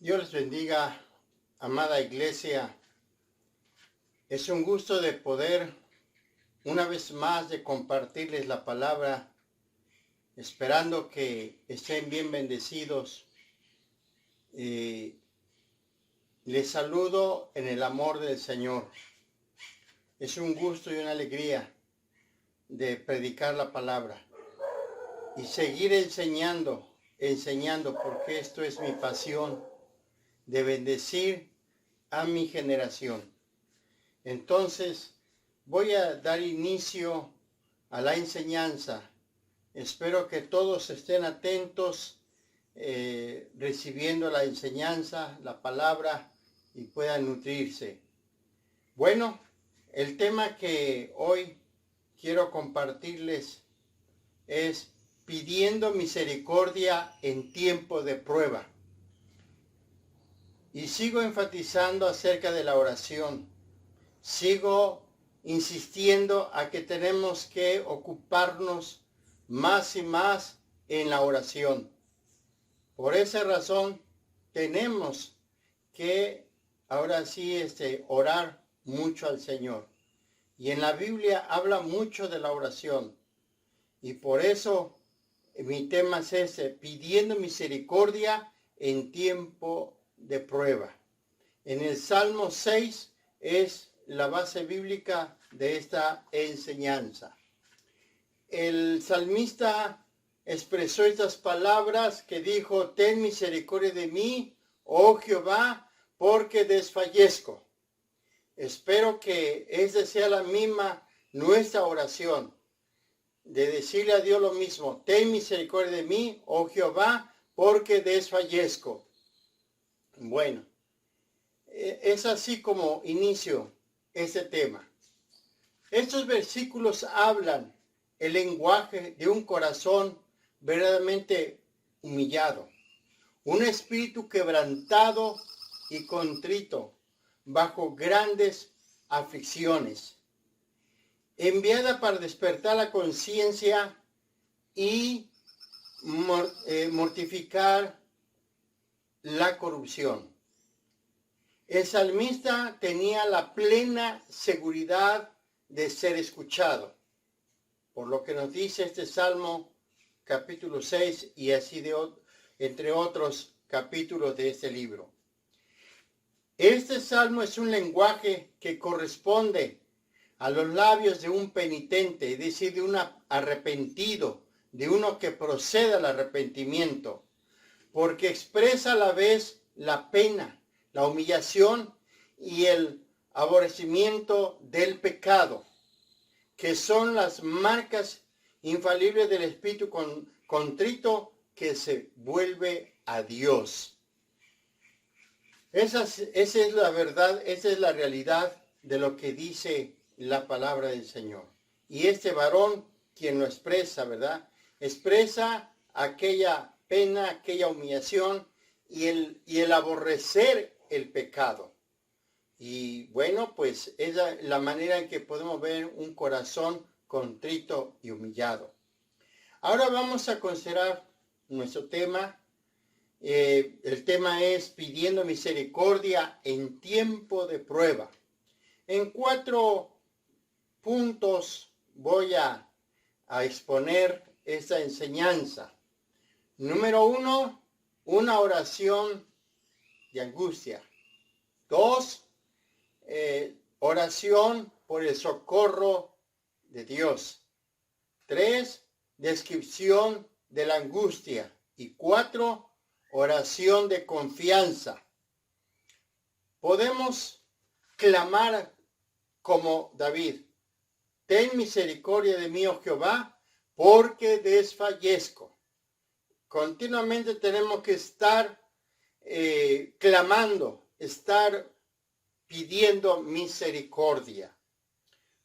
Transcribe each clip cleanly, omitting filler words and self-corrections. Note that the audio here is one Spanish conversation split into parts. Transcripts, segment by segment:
Dios les bendiga, amada iglesia. Es un gusto de poder una vez más de compartirles la palabra, esperando que estén bien bendecidos. Les saludo en el amor del Señor. Es un gusto y una alegría de predicar la palabra y seguir enseñando, porque esto es mi pasión, de bendecir a mi generación. Entonces, voy a dar inicio a la enseñanza. Espero que todos estén atentos, recibiendo la enseñanza, la palabra, y puedan nutrirse. Bueno, el tema que hoy quiero compartirles es pidiendo misericordia en tiempo de prueba. Y sigo enfatizando acerca de la oración. Sigo insistiendo a que tenemos que ocuparnos más y más en la oración. Por esa razón tenemos que ahora sí orar mucho al Señor. Y en la Biblia habla mucho de la oración. Y por eso mi tema es ese, pidiendo misericordia en tiempo de prueba. En el Salmo 6 es la base bíblica de esta enseñanza. El salmista expresó estas palabras que dijo: ten misericordia de mí, oh Jehová, porque desfallezco. Espero que esa sea la misma nuestra oración, de decirle a Dios lo mismo: ten misericordia de mí, oh Jehová, porque desfallezco. Bueno, es así como inicio este tema. Estos versículos hablan el lenguaje de un corazón verdaderamente humillado, un espíritu quebrantado y contrito bajo grandes aflicciones, enviada para despertar la conciencia y mortificar la corrupción. El salmista tenía la plena seguridad de ser escuchado, por lo que nos dice este Salmo capítulo 6 y así entre otros capítulos de este libro. Este salmo es un lenguaje que corresponde a los labios de un penitente, es decir, de un arrepentido, de uno que procede al arrepentimiento, porque expresa a la vez la pena, la humillación y el aborrecimiento del pecado, que son las marcas infalibles del espíritu contrito que se vuelve a Dios. Esa es la verdad, esa es la realidad de lo que dice la palabra del Señor. Y este varón, quien lo expresa, ¿verdad? Expresa aquella pena, aquella humillación y el aborrecer el pecado. Y bueno, pues es la manera en que podemos ver un corazón contrito y humillado. Ahora vamos a considerar nuestro tema. El tema es pidiendo misericordia en tiempo de prueba. En 4 puntos voy a exponer esta enseñanza. Número 1, una oración de angustia. 2, oración por el socorro de Dios. 3, descripción de la angustia. Y 4, oración de confianza. Podemos clamar como David: ten misericordia de mí, oh Jehová, porque desfallezco. Continuamente tenemos que estar clamando, estar pidiendo misericordia.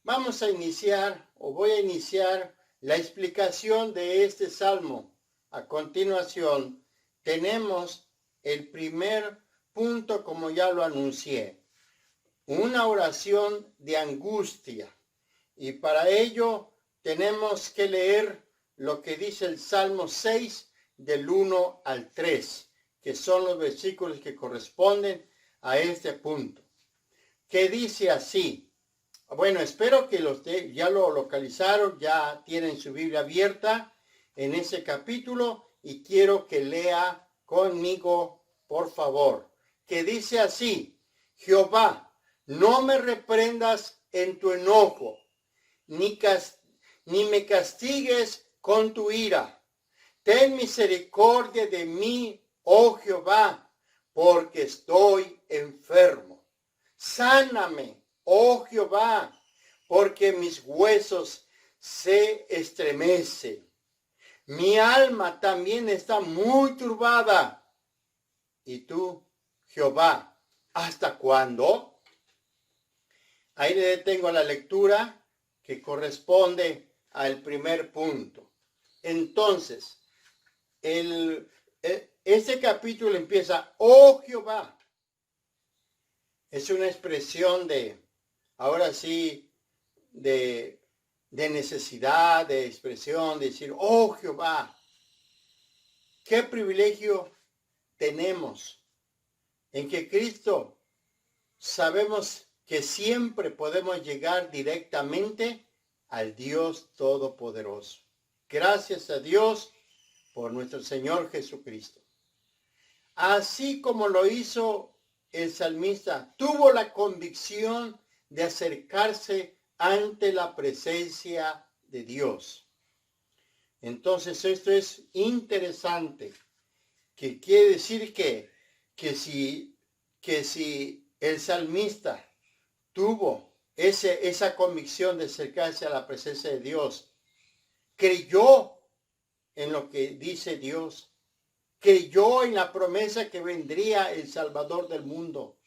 Vamos a iniciar, o voy a iniciar la explicación de este salmo. A continuación, tenemos el primer punto, como ya lo anuncié, una oración de angustia. Y para ello tenemos que leer lo que dice el Salmo 6 del 1 al 3. que son los versículos que corresponden a este punto, que dice así. Bueno, espero que ya lo localizaron, ya tienen su Biblia abierta en ese capítulo y quiero que lea conmigo, por favor, que dice así: Jehová, no me reprendas en tu enojo, ni me castigues con tu ira. Ten misericordia de mí, oh Jehová, porque estoy enfermo. Sáname, oh Jehová, porque mis huesos se estremecen. Mi alma también está muy turbada. ¿Y tú, Jehová, hasta cuándo? Ahí le detengo la lectura que corresponde al primer punto. Entonces, este capítulo empieza, oh Jehová. Es una expresión ahora sí, de necesidad, de expresión, de decir, oh Jehová. Qué privilegio tenemos en que Cristo sabemos que siempre podemos llegar directamente al Dios Todopoderoso. Gracias a Dios por nuestro Señor Jesucristo. Así como lo hizo el salmista, tuvo la convicción de acercarse ante la presencia de Dios. Entonces esto es interesante, que quiere decir que si el salmista tuvo esa convicción de acercarse a la presencia de Dios, creyó en lo que dice Dios, creyó en la promesa que vendría el Salvador del mundo.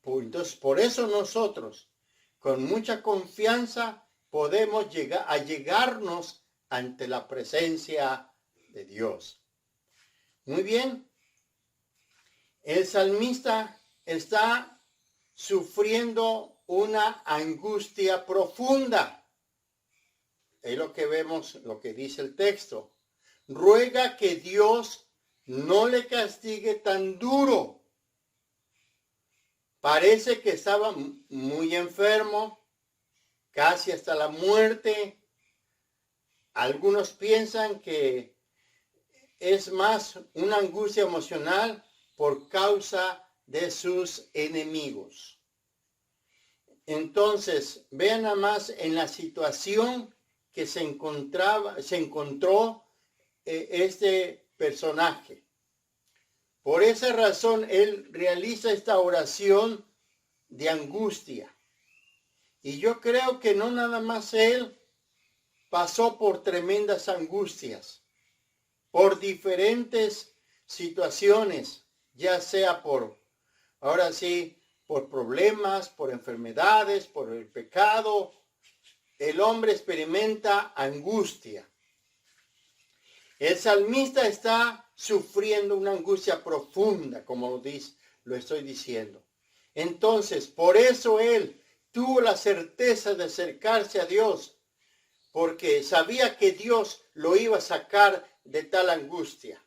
Entonces, por eso nosotros, con mucha confianza, podemos llegarnos ante la presencia de Dios. Muy bien. El salmista está sufriendo una angustia profunda. Es lo que vemos, lo que dice el texto. Ruega que Dios no le castigue tan duro. Parece que estaba muy enfermo, casi hasta la muerte. Algunos piensan que es más una angustia emocional por causa de sus enemigos. Entonces, vean nada más en la situación que se encontró este personaje. Por esa razón, él realiza esta oración de angustia. Y yo creo que no nada más él pasó por tremendas angustias, por diferentes situaciones, ya sea ahora sí, por problemas, por enfermedades, por el pecado. El hombre experimenta angustia. El salmista está sufriendo una angustia profunda, como lo estoy diciendo. Entonces, por eso él tuvo la certeza de acercarse a Dios, porque sabía que Dios lo iba a sacar de tal angustia.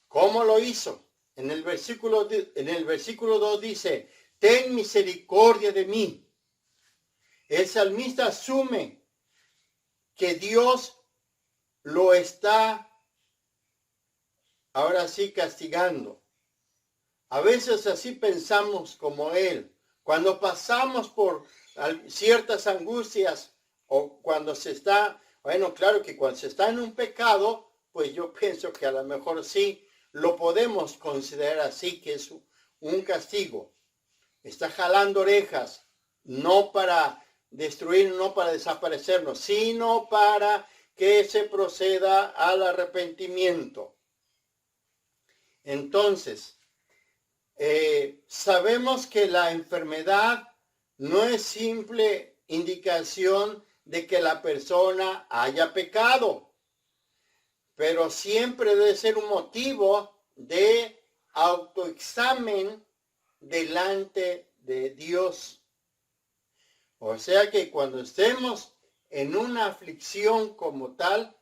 ¿Cómo lo hizo? En el versículo 2 dice, ten misericordia de mí. El salmista asume que Dios lo está ahora sí castigando. A veces así pensamos como él. Cuando pasamos por ciertas angustias o cuando bueno, claro que cuando se está en un pecado, pues yo pienso que a lo mejor sí lo podemos considerar así, que es un castigo. Está jalando orejas, no para destruir, no para desaparecernos, sino para que se proceda al arrepentimiento. Entonces, sabemos que la enfermedad no es simple indicación de que la persona haya pecado, pero siempre debe ser un motivo de autoexamen delante de Dios. O sea que cuando estemos en una aflicción como tal,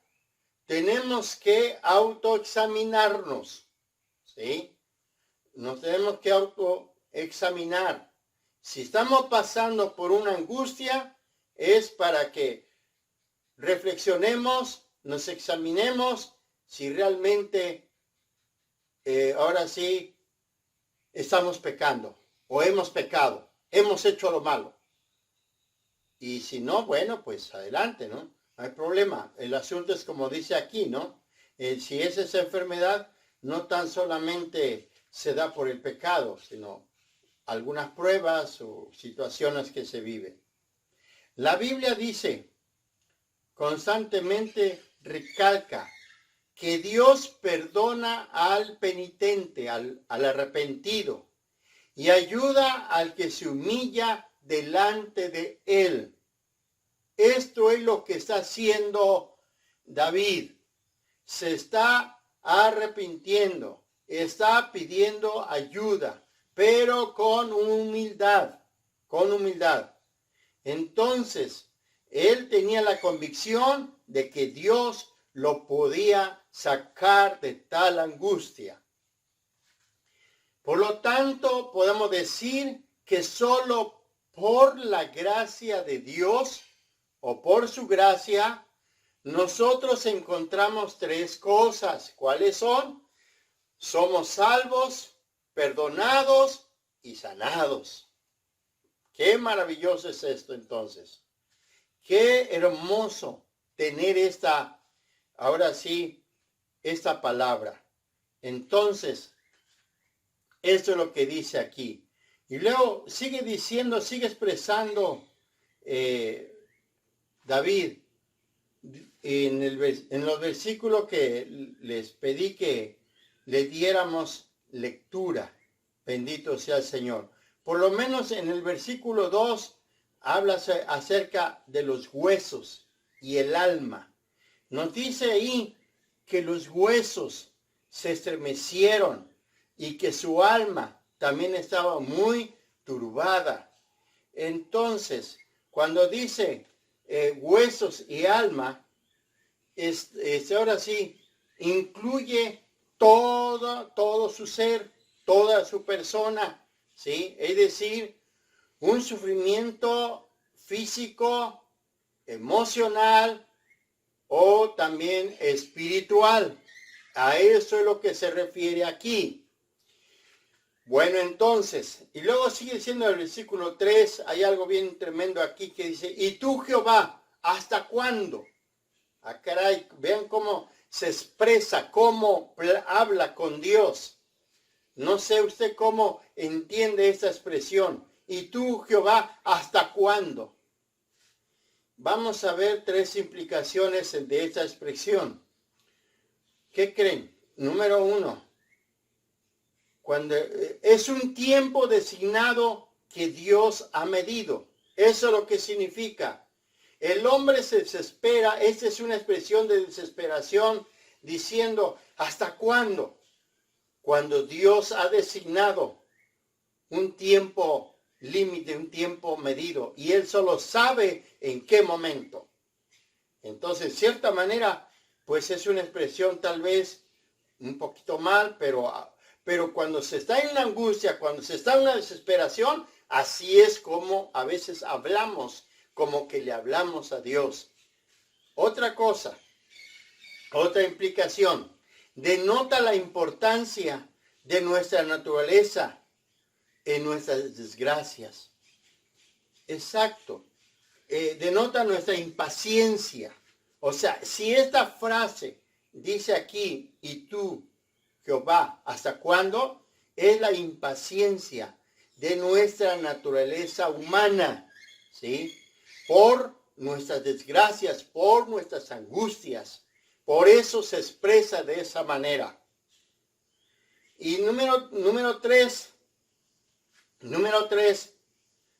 tenemos que autoexaminarnos. ¿sí? Nos tenemos que autoexaminar. Si estamos pasando por una angustia, es para que reflexionemos, nos examinemos si realmente ahora sí estamos pecando o hemos pecado, hemos hecho lo malo. Y si no, bueno, pues adelante, ¿no? No hay problema. El asunto es como dice aquí, ¿no? Si es esa enfermedad, no tan solamente se da por el pecado, sino algunas pruebas o situaciones que se viven. La Biblia dice, constantemente recalca, que Dios perdona al penitente, al arrepentido, y ayuda al que se humilla delante de él. Esto es lo que está haciendo David. Se está arrepintiendo, está pidiendo ayuda, pero con humildad, con humildad. Entonces, él tenía la convicción de que Dios lo podía sacar de tal angustia. Por lo tanto, podemos decir que solo por la gracia de Dios o por su gracia, nosotros encontramos tres cosas. ¿Cuáles son? Somos salvos, perdonados y sanados. Qué maravilloso es esto entonces. Qué hermoso tener ahora sí, esta palabra. Entonces, esto es lo que dice aquí. Y luego sigue diciendo, sigue expresando David en los versículos que les pedí que le diéramos lectura. Bendito sea el Señor. Por lo menos en el versículo 2 habla acerca de los huesos y el alma. Nos dice ahí que los huesos se estremecieron y que su alma también estaba muy turbada. Entonces, cuando dice huesos y alma, ahora sí, incluye todo su ser, toda su persona, ¿sí? Es decir, un sufrimiento físico, emocional o también espiritual. A eso es lo que se refiere aquí. Bueno, entonces, y luego sigue diciendo el versículo 3, hay algo bien tremendo aquí que dice, ¿y tú, Jehová, hasta cuándo? Ah, caray, vean cómo se expresa, cómo habla con Dios. No sé usted cómo entiende esta expresión. ¿Y tú, Jehová, hasta cuándo? Vamos a ver tres implicaciones de esta expresión. ¿Qué creen? Número 1. Cuando es un tiempo designado que Dios ha medido. Eso es lo que significa. El hombre se desespera. Esta es una expresión de desesperación diciendo, ¿hasta cuándo? Cuando Dios ha designado un tiempo límite, un tiempo medido, y Él solo sabe en qué momento. Entonces, en cierta manera, pues es una expresión tal vez un poquito mal, pero cuando se está en la angustia, cuando se está en una desesperación, así es como a veces hablamos, como que le hablamos a Dios. Otra cosa, otra implicación, denota la importancia de nuestra naturaleza en nuestras desgracias. Exacto. Denota nuestra impaciencia. O sea, si esta frase dice aquí, ¿y tú, Jehová, hasta cuándo? Es la impaciencia de nuestra naturaleza humana, ¿sí? Por nuestras desgracias, por nuestras angustias. Por eso se expresa de esa manera. Y número 3,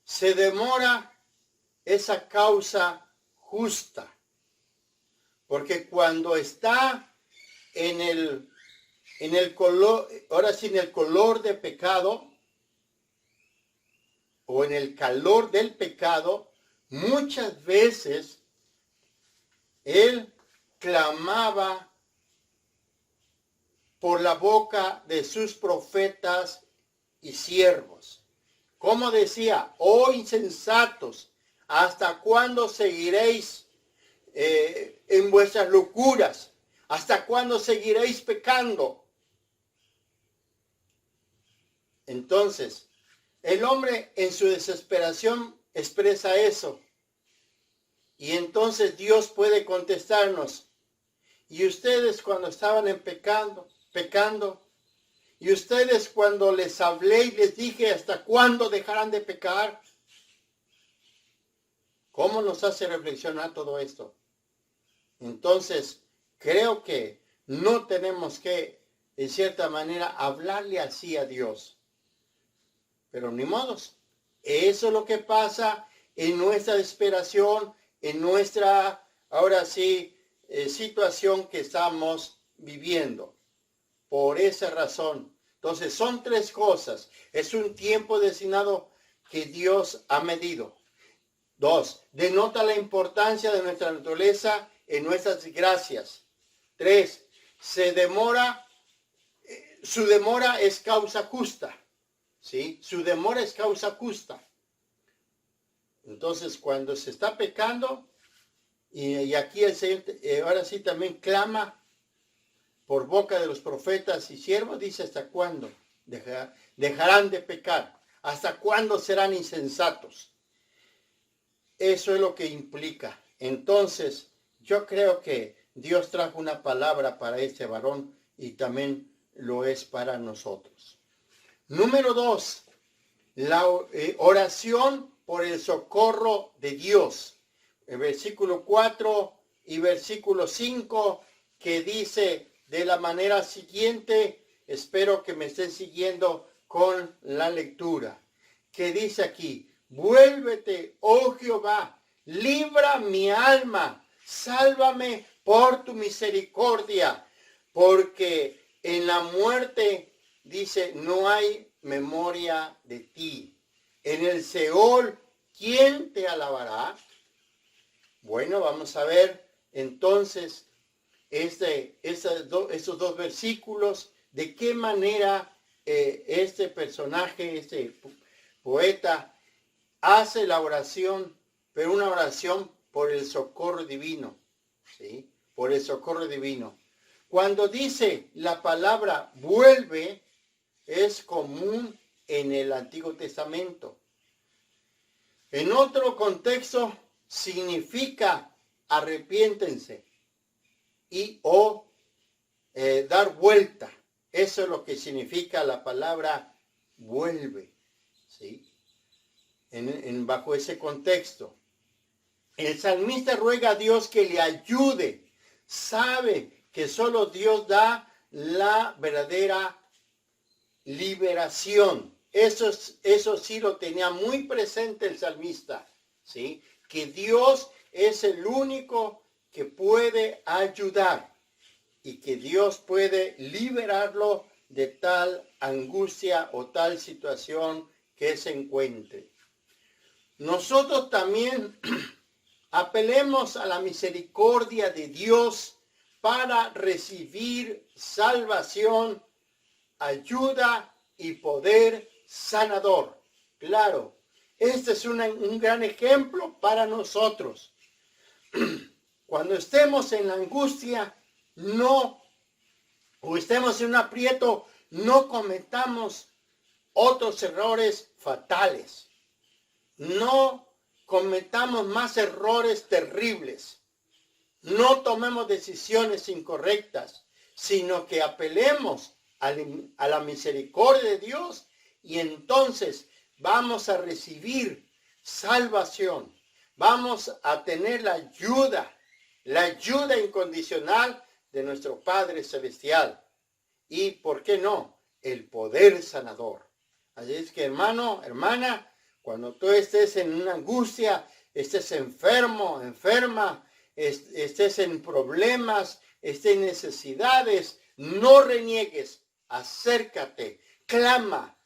se demora esa causa justa. Porque cuando está en el color, ahora sí, en el color de pecado, o en el calor del pecado, muchas veces él clamaba por la boca de sus profetas y siervos. Como decía, oh insensatos, ¿hasta cuándo seguiréis en vuestras locuras? ¿Hasta cuándo seguiréis pecando? Entonces, el hombre en su desesperación expresa eso. Y entonces Dios puede contestarnos. Y ustedes cuando estaban en pecando, y ustedes cuando les hablé y les dije, ¿hasta cuándo dejarán de pecar? ¿Cómo nos hace reflexionar todo esto? Entonces, creo que no tenemos que, en cierta manera, hablarle así a Dios. Pero ni modos. Eso es lo que pasa en nuestra desesperación, en nuestra, ahora sí, situación que estamos viviendo. Por esa razón. Entonces, son tres cosas. Es un tiempo destinado que Dios ha medido. 2. Denota la importancia de nuestra naturaleza en nuestras desgracias. 3. Su demora es causa justa. ¿Sí? Su demora es causa justa. Entonces, cuando se está pecando, y aquí el Señor ahora sí también clama por boca de los profetas y siervos, dice, ¿hasta cuándo dejarán de pecar? ¿Hasta cuándo serán insensatos? Eso es lo que implica. Entonces, yo creo que Dios trajo una palabra para este varón y también lo es para nosotros. Número 2, la oración por el socorro de Dios. El versículo 4 y versículo 5 que dice de la manera siguiente, espero que me estén siguiendo con la lectura, que dice aquí, vuélvete, oh Jehová, libra mi alma, sálvame por tu misericordia, porque en la muerte, dice, no hay memoria de ti. En el Seol, ¿quién te alabará? Bueno, vamos a ver entonces esos dos versículos, de qué manera este personaje, este poeta, hace la oración, pero una oración por el socorro divino, ¿sí? Por el socorro divino. Cuando dice la palabra vuelve, es común en el Antiguo Testamento. En otro contexto significa arrepiéntense y dar vuelta. Eso es lo que significa la palabra vuelve, ¿sí? Bajo ese contexto. El salmista ruega a Dios que le ayude. Sabe que solo Dios da la verdadera liberación. Eso sí lo tenía muy presente el salmista, ¿sí? Que Dios es el único que puede ayudar y que Dios puede liberarlo de tal angustia o tal situación que se encuentre. Nosotros también apelemos a la misericordia de Dios para recibir salvación, ayuda y poder sanador. Claro, este es un gran ejemplo para nosotros. Cuando estemos en la angustia, o estemos en un aprieto, no cometamos otros errores fatales. No cometamos más errores terribles. No tomemos decisiones incorrectas, sino que apelemos a la misericordia de Dios y entonces vamos a recibir salvación. Vamos a tener la ayuda incondicional de nuestro Padre Celestial. Y, ¿por qué no? El poder sanador. Así es que, hermano, hermana, cuando tú estés en una angustia, estés enfermo, enferma, estés en problemas, estés en necesidades, no reniegues, acércate, clama,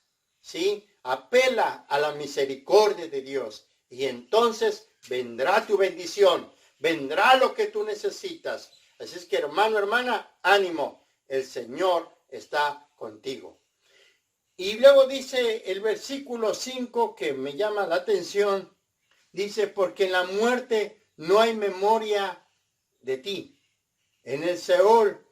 ¿sí? Apela a la misericordia de Dios y entonces vendrá tu bendición, vendrá lo que tú necesitas. Así es que, hermano, hermana, ánimo, el Señor está contigo. Y luego dice el versículo 5 que me llama la atención. Dice, porque en la muerte no hay memoria de ti. En el Seol,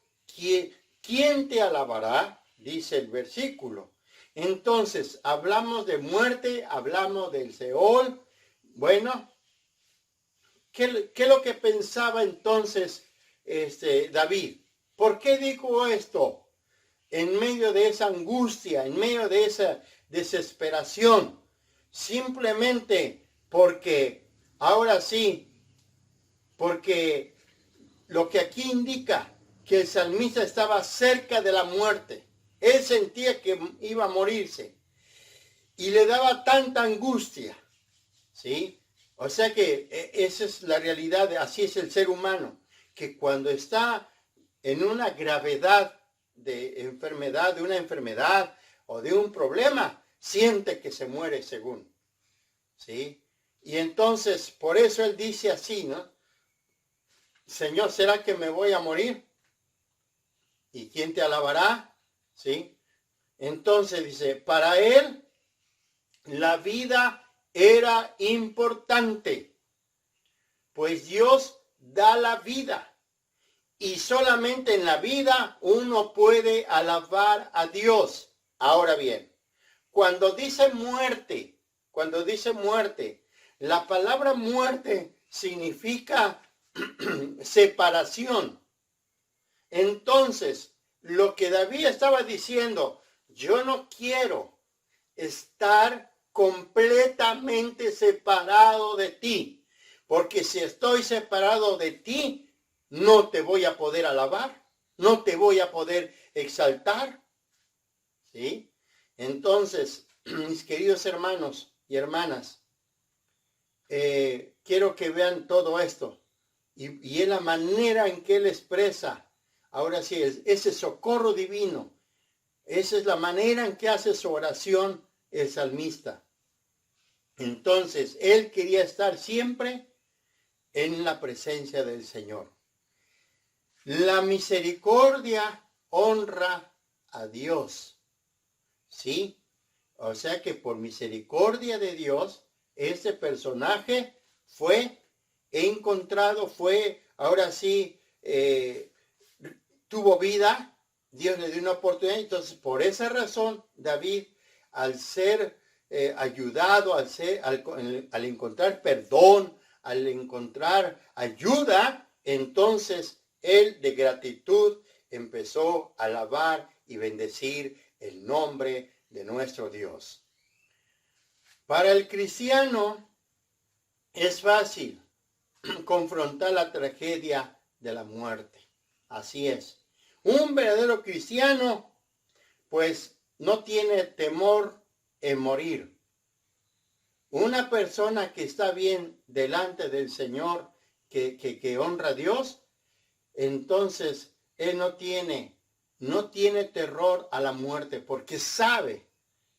¿quién te alabará? Dice el versículo. Entonces, hablamos de muerte, hablamos del Seol. Bueno, ¿qué es lo que pensaba entonces David? ¿Por qué dijo esto? En medio de esa angustia, en medio de esa desesperación, simplemente porque, ahora sí, porque lo que aquí indica que el salmista estaba cerca de la muerte. Él sentía que iba a morirse y le daba tanta angustia, ¿sí? O sea que esa es la realidad, así es el ser humano, que cuando está en una gravedad de enfermedad, de una enfermedad o de un problema, siente que se muere según, ¿sí? Y entonces, por eso él dice así, ¿no? Señor, ¿será que me voy a morir? ¿Y quién te alabará? ¿Sí? Entonces dice, para él la vida era importante, pues Dios da la vida. Y solamente en la vida uno puede alabar a Dios. Ahora bien, cuando dice muerte, la palabra muerte significa separación. Entonces, lo que David estaba diciendo, yo no quiero estar completamente separado de ti, porque si estoy separado de ti, no te voy a poder alabar, no te voy a poder exaltar, ¿sí? Entonces, mis queridos hermanos y hermanas, quiero que vean todo esto, y es la manera en que él expresa, ahora sí, ese socorro divino. Esa es la manera en que hace su oración el salmista. Entonces, él quería estar siempre en la presencia del Señor. La misericordia honra a Dios. ¿Sí? O sea que por misericordia de Dios, este personaje fue encontrado, ahora sí, tuvo vida. Dios le dio una oportunidad. Entonces, por esa razón, David, al ser ayudado, al encontrar perdón, al encontrar ayuda, entonces él de gratitud empezó a alabar y bendecir el nombre de nuestro Dios. Para el cristiano es fácil confrontar la tragedia de la muerte. Así es. Un verdadero cristiano, pues, no tiene temor en morir. Una persona que está bien delante del Señor, que honra a Dios, entonces él no tiene terror a la muerte, porque sabe,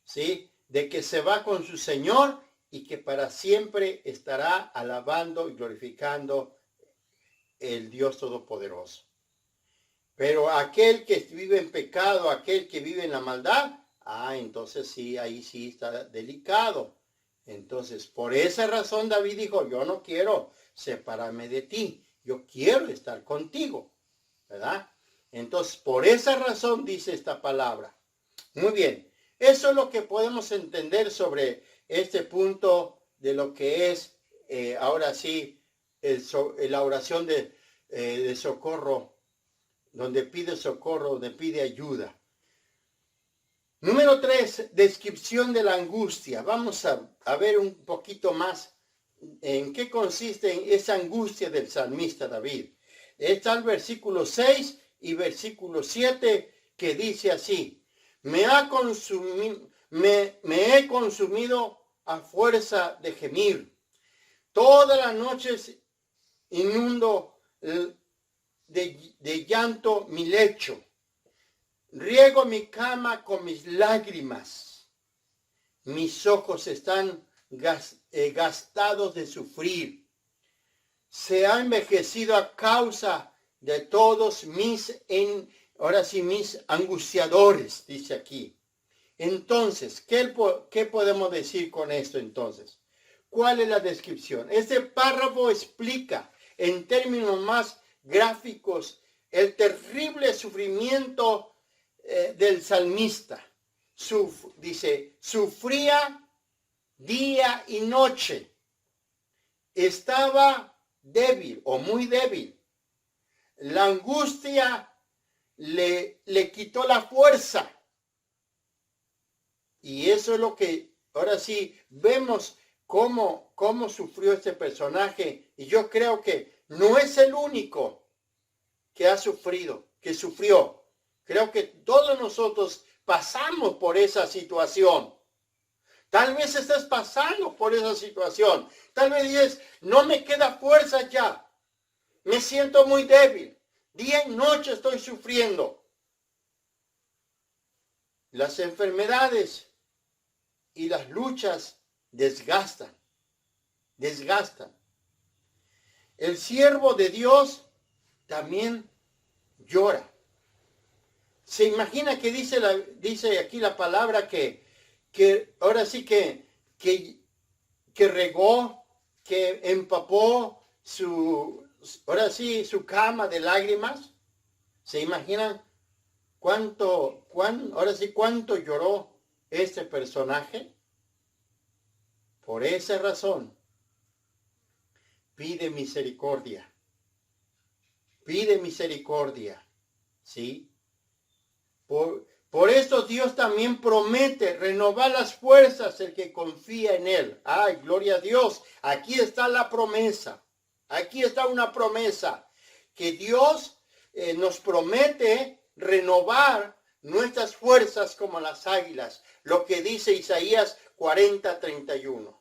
¿sí?, de que se va con su Señor y que para siempre estará alabando y glorificando el Dios Todopoderoso. Pero aquel que vive en pecado, aquel que vive en la maldad, entonces sí, ahí sí está delicado. Entonces, por esa razón David dijo, yo no quiero separarme de ti, yo quiero estar contigo, ¿verdad? Entonces, por esa razón dice esta palabra. Muy bien, eso es lo que podemos entender sobre este punto de lo que es, ahora sí, la oración de socorro, donde pide socorro, donde pide ayuda. Número 3, descripción de la angustia. Vamos a ver un poquito más en qué consiste esa angustia del salmista David. Está el versículo 6 y versículo 7 que dice así: me he consumido a fuerza de gemir. Todas las noches inundo de llanto mi lecho. Riego mi cama con mis lágrimas. Mis ojos están gastados de sufrir. Se ha envejecido a causa de todos mis ahora sí, mis angustiadores, dice aquí. Entonces, ¿qué podemos decir con esto entonces? ¿Cuál es la descripción? Este párrafo explica en términos más gráficos el terrible sufrimiento del salmista. Dice, sufría día y noche. Estaba débil o muy débil. La angustia le quitó la fuerza. Y eso es lo que ahora sí vemos cómo sufrió este personaje. Y yo creo que no es el único que ha sufrido, que sufrió. Creo que todos nosotros pasamos por esa situación. Tal vez estés pasando por esa situación. Tal vez dices, no me queda fuerza ya. Me siento muy débil. Día y noche estoy sufriendo. Las enfermedades y las luchas desgastan. El siervo de Dios también llora. Se imagina que dice aquí la palabra que ahora sí que regó, que empapó ahora sí su cama de lágrimas. ¿Se imaginan cuánto lloró este personaje? Por esa razón, pide misericordia, ¿sí? Por esto Dios también promete renovar las fuerzas el que confía en Él. ¡Ay, gloria a Dios! Aquí está la promesa. Aquí está una promesa. Que Dios nos promete renovar nuestras fuerzas como las águilas. Lo que dice Isaías 40:31.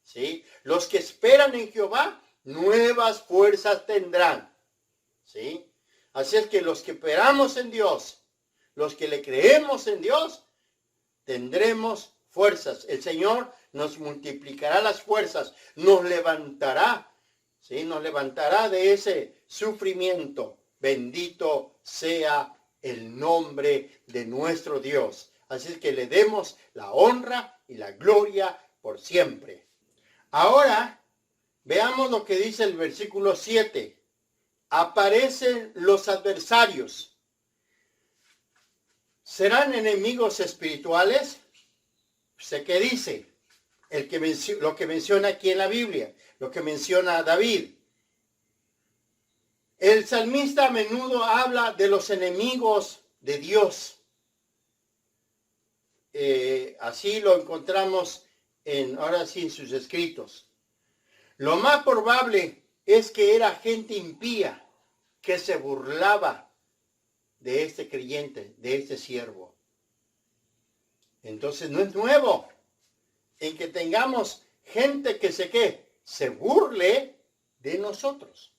¿Sí? Los que esperan en Jehová, nuevas fuerzas tendrán. ¿Sí? Así es que los que esperamos en Dios, los que le creemos en Dios, tendremos fuerzas. El Señor nos multiplicará las fuerzas, nos levantará, ¿sí? Nos levantará de ese sufrimiento. Bendito sea el nombre de nuestro Dios. Así es que le demos la honra y la gloria por siempre. Ahora, veamos lo que dice el versículo 7. Aparecen los adversarios. ¿Serán enemigos espirituales? Sé qué dice, lo que menciona aquí en la Biblia, lo que menciona David. El salmista a menudo habla de los enemigos de Dios. Así lo encontramos ahora sí en sus escritos. Lo más probable es que era gente impía que se burlaba de este creyente, de este siervo. Entonces no es nuevo en que tengamos gente que se burle de nosotros.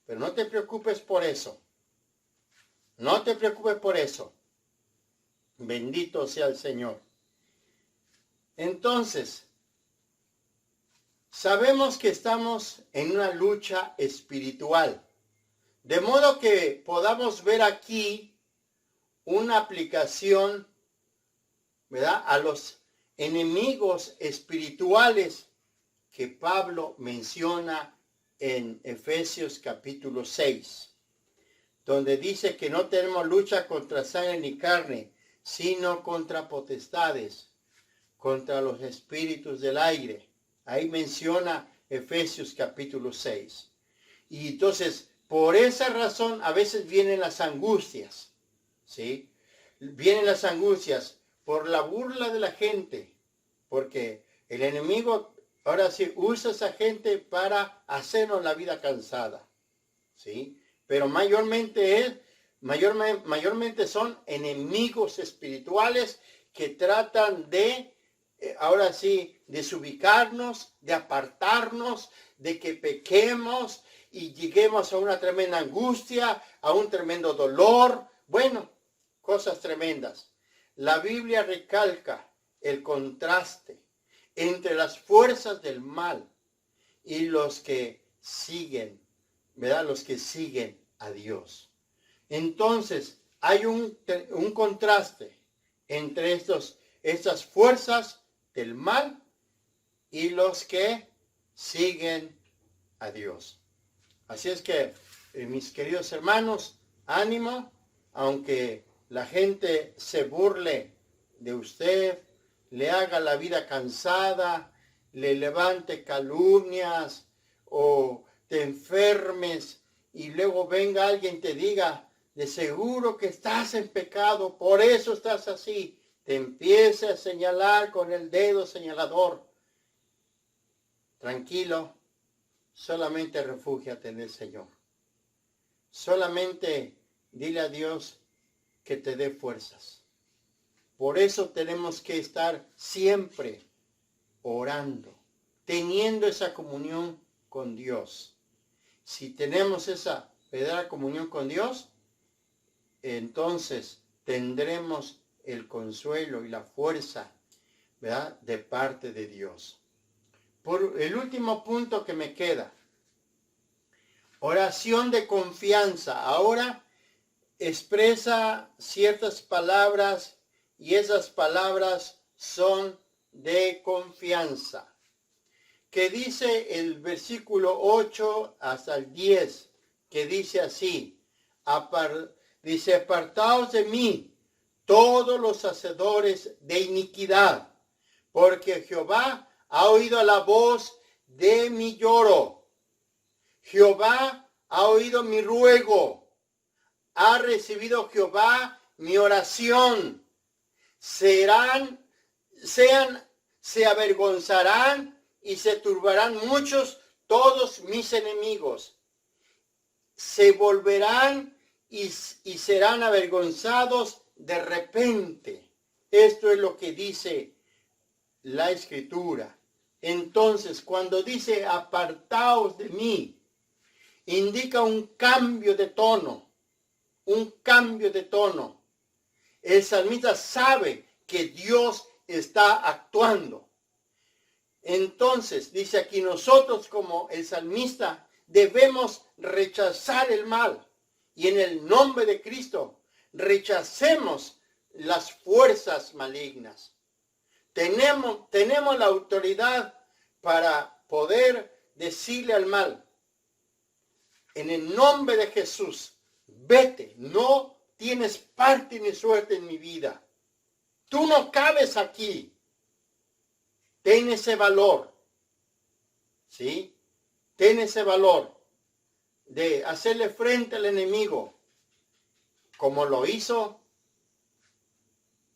Pero no te preocupes por eso. No te preocupes por eso. Bendito sea el Señor. Entonces, sabemos que estamos en una lucha espiritual. De modo que podamos ver aquí una aplicación, ¿verdad?, a los enemigos espirituales que Pablo menciona en Efesios capítulo 6, donde dice que no tenemos lucha contra sangre ni carne, sino contra potestades, contra los espíritus del aire. Ahí menciona Efesios capítulo 6. Y entonces, por esa razón, a veces vienen las angustias, ¿sí? Vienen las angustias por la burla de la gente, porque el enemigo ahora sí usa a esa gente para hacernos la vida cansada, ¿sí? Pero mayormente son enemigos espirituales que tratan de, ahora sí, desubicarnos, de apartarnos, de que pequemos y lleguemos a una tremenda angustia, a un tremendo dolor. Bueno, cosas tremendas. La Biblia recalca el contraste entre las fuerzas del mal y los que siguen, ¿verdad? Los que siguen a Dios. Entonces, hay un contraste entre estas fuerzas del mal y los que siguen a Dios. Así es que, mis queridos hermanos, ánimo, aunque la gente se burle de usted, le haga la vida cansada, le levante calumnias o te enfermes y luego venga alguien y te diga, de seguro que estás en pecado, por eso estás así, te empiece a señalar con el dedo señalador. Tranquilo, solamente refúgiate en el Señor. Solamente dile a Dios que te dé fuerzas. Por eso tenemos que estar siempre orando, teniendo esa comunión con Dios. Si tenemos esa verdadera comunión con Dios, entonces tendremos el consuelo y la fuerza, ¿verdad?, de parte de Dios. Por el último punto que me queda, oración de confianza. Ahora expresa ciertas palabras y esas palabras son de confianza. Que dice el versículo 8 hasta el 10, que dice así, dice, apartaos de mí todos los hacedores de iniquidad, porque Jehová ha oído la voz de mi lloro. Jehová ha oído mi ruego. Ha recibido Jehová mi oración. Se avergonzarán y se turbarán muchos todos mis enemigos. Se volverán y serán avergonzados de repente. Esto es lo que dice la Escritura. Entonces, cuando dice apartaos de mí, indica un cambio de tono, un cambio de tono. El salmista sabe que Dios está actuando. Entonces, dice aquí, nosotros como el salmista debemos rechazar el mal y en el nombre de Cristo rechacemos las fuerzas malignas. Tenemos la autoridad para poder decirle al mal, en el nombre de Jesús, vete, no tienes parte ni suerte en mi vida. Tú no cabes aquí. Ten ese valor, ¿sí? Ten ese valor de hacerle frente al enemigo, como lo hizo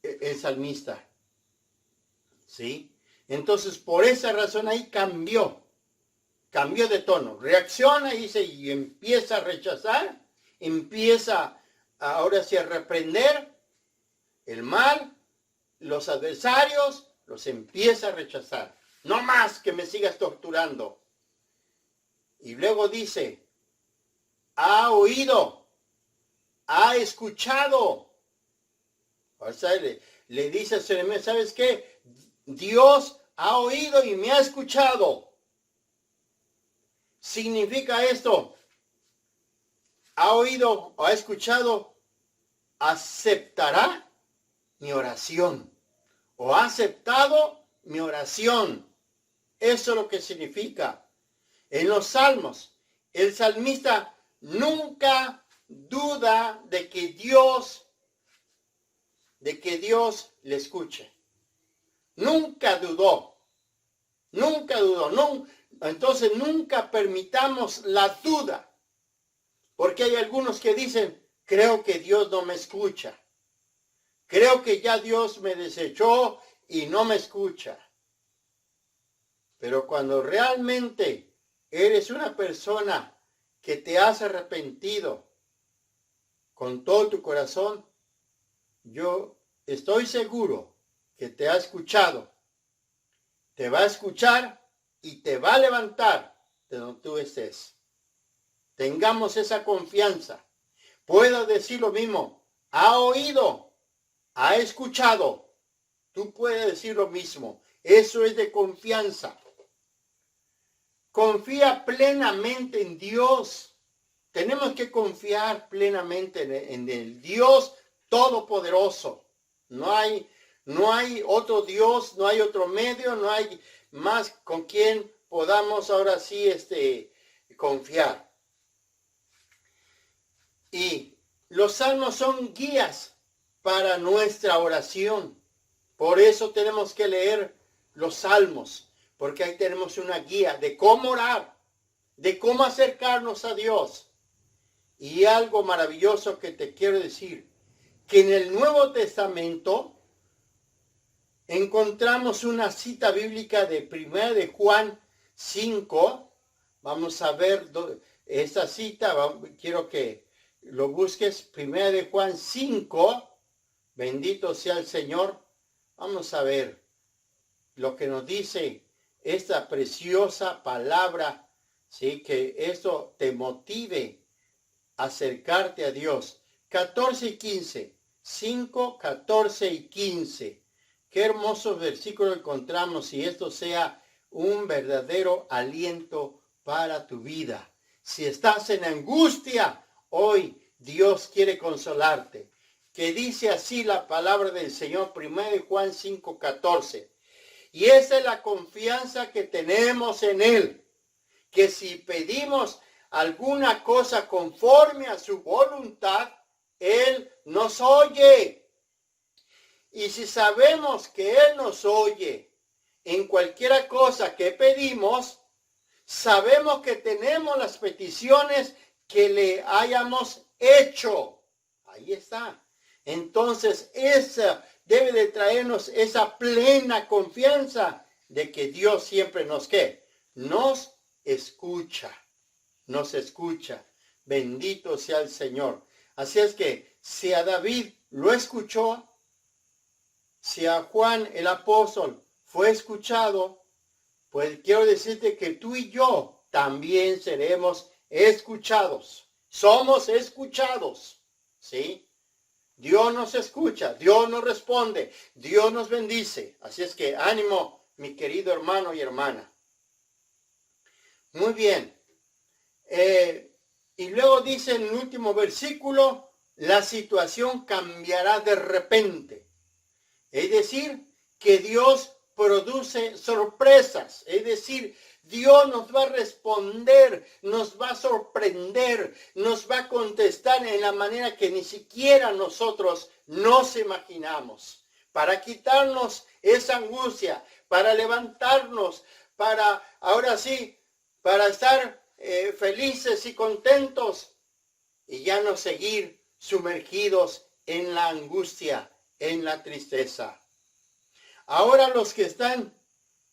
el salmista. ¿Sí? Entonces, por esa razón ahí cambió de tono. Reacciona y empieza a rechazar, empieza ahora sí a reprender el mal, los adversarios, los empieza a rechazar. No más que me sigas torturando. Y luego dice, ha oído, ha escuchado. O sea, le dice a su enemigo, ¿sabes qué? Dios ha oído y me ha escuchado. Significa esto, ha oído o ha escuchado, aceptará mi oración. O ha aceptado mi oración. Eso es lo que significa. En los salmos, el salmista nunca duda de que Dios le escuche. Nunca dudó. Entonces nunca permitamos la duda. Porque hay algunos que dicen, creo que Dios no me escucha. Creo que ya Dios me desechó y no me escucha. Pero cuando realmente eres una persona que te has arrepentido con todo tu corazón, yo estoy seguro que te ha escuchado, te va a escuchar y te va a levantar de donde tú estés. Tengamos esa confianza. Puedo decir lo mismo, ha oído, ha escuchado. Tú puedes decir lo mismo. Eso es de confianza. Confía plenamente en Dios. Tenemos que confiar plenamente en el Dios Todopoderoso. No hay otro Dios, no hay otro medio, no hay más con quien podamos ahora sí confiar. Y los salmos son guías para nuestra oración. Por eso tenemos que leer los salmos, porque ahí tenemos una guía de cómo orar, de cómo acercarnos a Dios. Y algo maravilloso que te quiero decir, que en el Nuevo Testamento encontramos una cita bíblica de 1 de Juan 5. Vamos a ver esta cita, quiero que lo busques, 1 de Juan 5, bendito sea el Señor. Vamos a ver lo que nos dice esta preciosa palabra, ¿sí? Que esto te motive a acercarte a Dios. 14 y 15, 5, 14 y 15. Qué hermosos versículos encontramos y esto sea un verdadero aliento para tu vida. Si estás en angustia, hoy Dios quiere consolarte. Que dice así la palabra del Señor, 1 Juan 5, 14. Y esa es la confianza que tenemos en Él, que si pedimos alguna cosa conforme a su voluntad, Él nos oye. Y si sabemos que Él nos oye en cualquier cosa que pedimos, sabemos que tenemos las peticiones que le hayamos hecho. Ahí está. Entonces, esa debe de traernos esa plena confianza de que Dios siempre nos escucha. Nos escucha. Bendito sea el Señor. Así es que si a David lo escuchó, si a Juan el apóstol fue escuchado, pues quiero decirte que tú y yo también seremos escuchados. Somos escuchados, ¿sí? Dios nos escucha, Dios nos responde, Dios nos bendice. Así es que ánimo, mi querido hermano y hermana. Muy bien. Y luego dice en el último versículo, la situación cambiará de repente. Es decir, que Dios produce sorpresas. Es decir, Dios nos va a responder, nos va a sorprender, nos va a contestar en la manera que ni siquiera nosotros nos imaginamos. Para quitarnos esa angustia, para levantarnos, para, ahora sí, para estar felices y contentos y ya no seguir sumergidos en la angustia, en la tristeza. Ahora los que están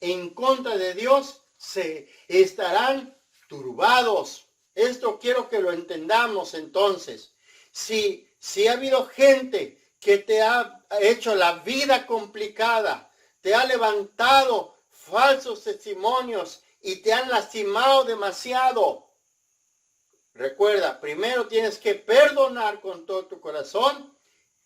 en contra de Dios se estarán turbados. Esto quiero que lo entendamos entonces. Si ha habido gente que te ha hecho la vida complicada, te ha levantado falsos testimonios y te han lastimado demasiado, recuerda, primero tienes que perdonar con todo tu corazón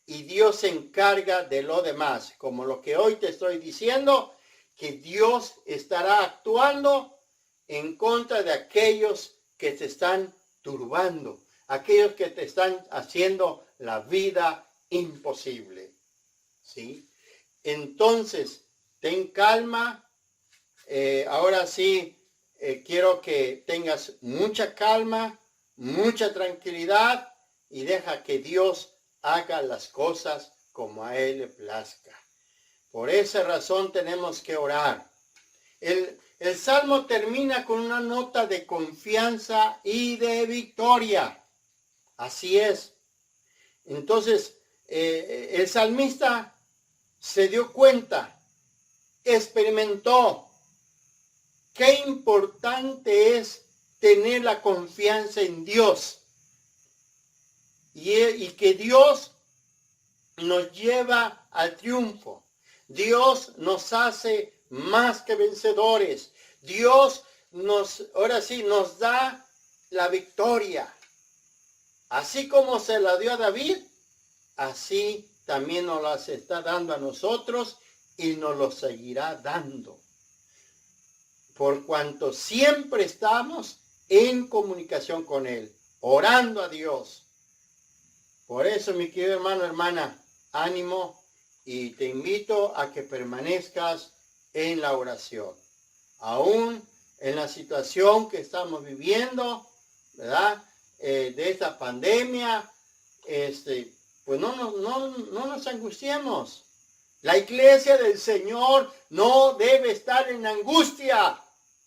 y Dios se encarga de lo demás. Como lo que hoy te estoy diciendo, que Dios estará actuando en contra de aquellos que te están turbando, aquellos que te están haciendo la vida imposible. ¿Sí? Entonces, ten calma. Ahora sí, quiero que tengas mucha calma, mucha tranquilidad y deja que Dios haga las cosas como a Él le plazca. Por esa razón tenemos que orar. El Salmo termina con una nota de confianza y de victoria. Así es. Entonces, el salmista se dio cuenta, experimentó qué importante es tener la confianza en Dios. Y que Dios nos lleva al triunfo. Dios nos hace más que vencedores. Dios ahora sí, nos da la victoria. Así como se la dio a David, así también nos las está dando a nosotros y nos lo seguirá dando. Por cuanto siempre estamos en comunicación con Él. orando a Dios. Por eso, mi querido hermano, hermana, ánimo y te invito a que permanezcas en la oración. Aún en la situación que estamos viviendo, ¿verdad? De esta pandemia, pues no nos angustiemos. La iglesia del Señor no debe estar en angustia,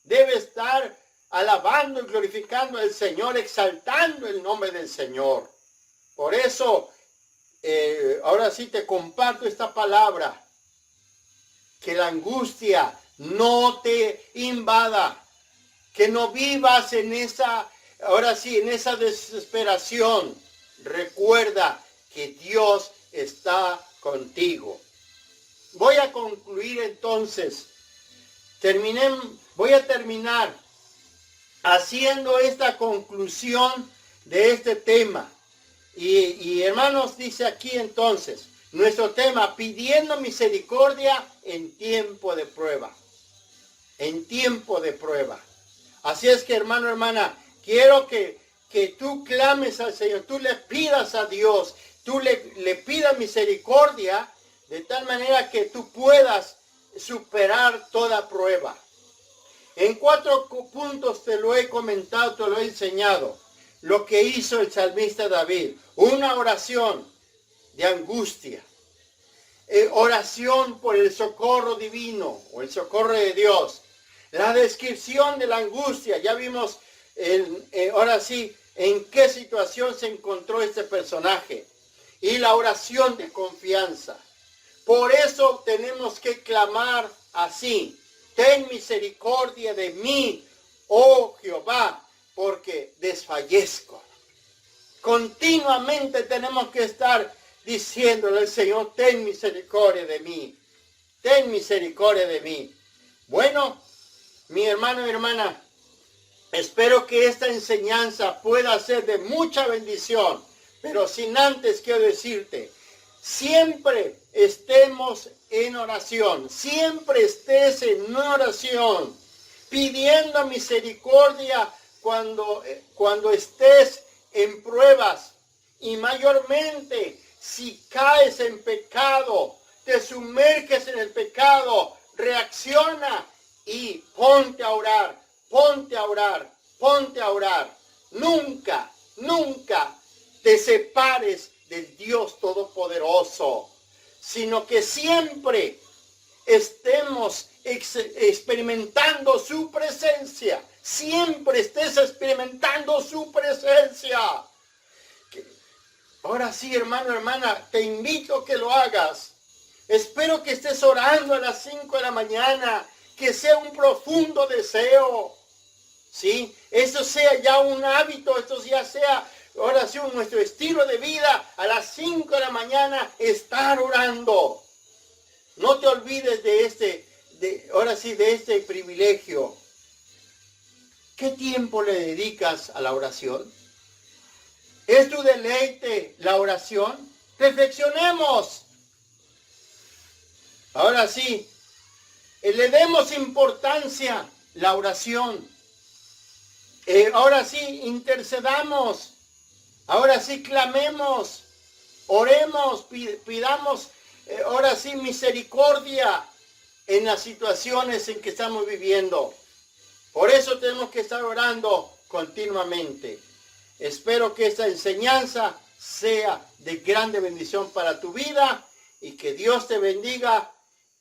debe estar alabando y glorificando al Señor, exaltando el nombre del Señor. Por eso, ahora sí te comparto esta palabra, que la angustia no te invada, que no vivas en esa, ahora sí, en esa desesperación. Recuerda que Dios está contigo. Voy a concluir entonces. Voy a terminar haciendo esta conclusión de este tema. Y hermanos, dice aquí entonces, nuestro tema, pidiendo misericordia en tiempo de prueba. En tiempo de prueba. Así es que, hermano, hermana, quiero que tú clames al Señor, tú le pidas a Dios, tú le pidas misericordia, de tal manera que tú puedas superar toda prueba. En 4 puntos te lo he comentado, te lo he enseñado. Lo que hizo el salmista David, una oración de angustia, oración por el socorro divino o el socorro de Dios, la descripción de la angustia. Ya vimos ahora sí en qué situación se encontró este personaje, y la oración de confianza. Por eso tenemos que clamar así: ten misericordia de mí, oh Jehová, porque desfallezco. Continuamente tenemos que estar diciéndole al Señor: ten misericordia de mí, ten misericordia de mí. Bueno, mi hermano y hermana, espero que esta enseñanza pueda ser de mucha bendición, pero sin antes quiero decirte, siempre estemos en oración, siempre estés en oración, pidiendo misericordia cuando estés en pruebas, y mayormente si caes en pecado, te sumerges en el pecado, reacciona y ponte a orar, ponte a orar, ponte a orar. Nunca, nunca te separes del Dios Todopoderoso, sino que siempre estemos experimentando su presencia. Siempre estés experimentando su presencia. Ahora sí, hermano, hermana, te invito a que lo hagas. Espero que estés orando a las 5 de la mañana, que sea un profundo deseo. ¿Sí? Esto sea ya un hábito, esto ya sea oración, nuestro estilo de vida, a las 5 de la mañana estar orando. No te olvides de este privilegio. ¿Qué tiempo le dedicas a la oración? ¿Es tu deleite la oración? Reflexionemos. Ahora sí, le demos importancia a la oración. Ahora sí, intercedamos. Ahora sí, clamemos. Oremos, pidamos, ahora sí, misericordia en las situaciones en que estamos viviendo. Por eso tenemos que estar orando continuamente. Espero que esta enseñanza sea de grande bendición para tu vida, y que Dios te bendiga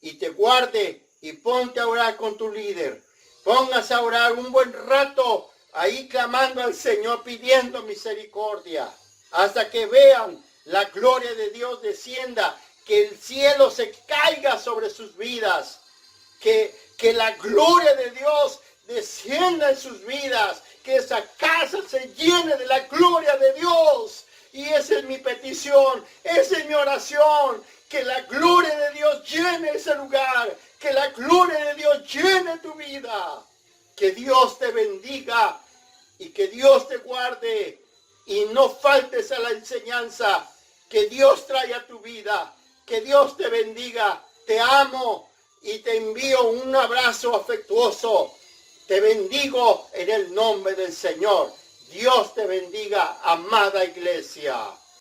y te guarde, y ponte a orar con tu líder. Póngase a orar un buen rato ahí clamando al Señor, pidiendo misericordia, hasta que vean la gloria de Dios descienda, que el cielo se caiga sobre sus vidas, que la gloria de Dios descienda en sus vidas, que esa casa se llene de la gloria de Dios. Y esa es mi petición, esa es mi oración, que la gloria de Dios llene ese lugar, que la gloria de Dios llene tu vida. Que Dios te bendiga y que Dios te guarde, y no faltes a la enseñanza que Dios trae a tu vida. Que Dios te bendiga. Te amo y te envío un abrazo afectuoso. Te bendigo en el nombre del Señor. Dios te bendiga, amada iglesia.